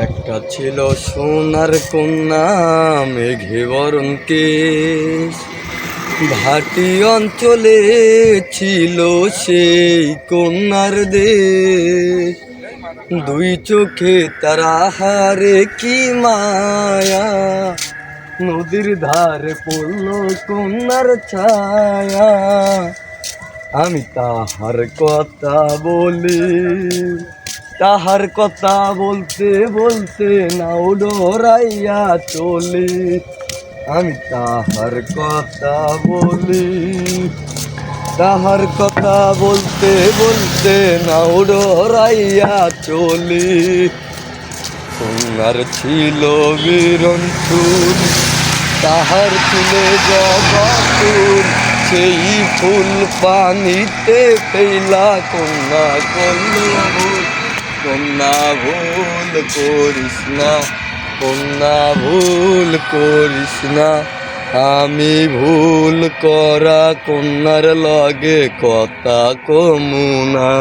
একটা ছিল সোনার কন্যা মেঘে বরণ কেশ, ভাটি অঞ্চলে ছিল সেই কন্যার দেশ। দুই চোখে তারা হারে কি মায়া, নদীর ধারে পড়ল কন্যার ছায়া। আমি তাহার কথা বলি, তাহার কথা বলতে বলতে নাও ডরাইয়া চলি। আমি তাহার কথা বলি, তাহার কথা বলতে বলতে নাও ডরাইয়া চলি। কন্যার ছিল বিরন চুল, তাহার চুলে জবা ফুল, সেই ফুল পানিতে ফেলা কন্যা করল ভুল। কন্যা ভুল করিস না, কন্যা ভুল করিস না, আমি ভুল করা কন্যার লগে কথা কমু না।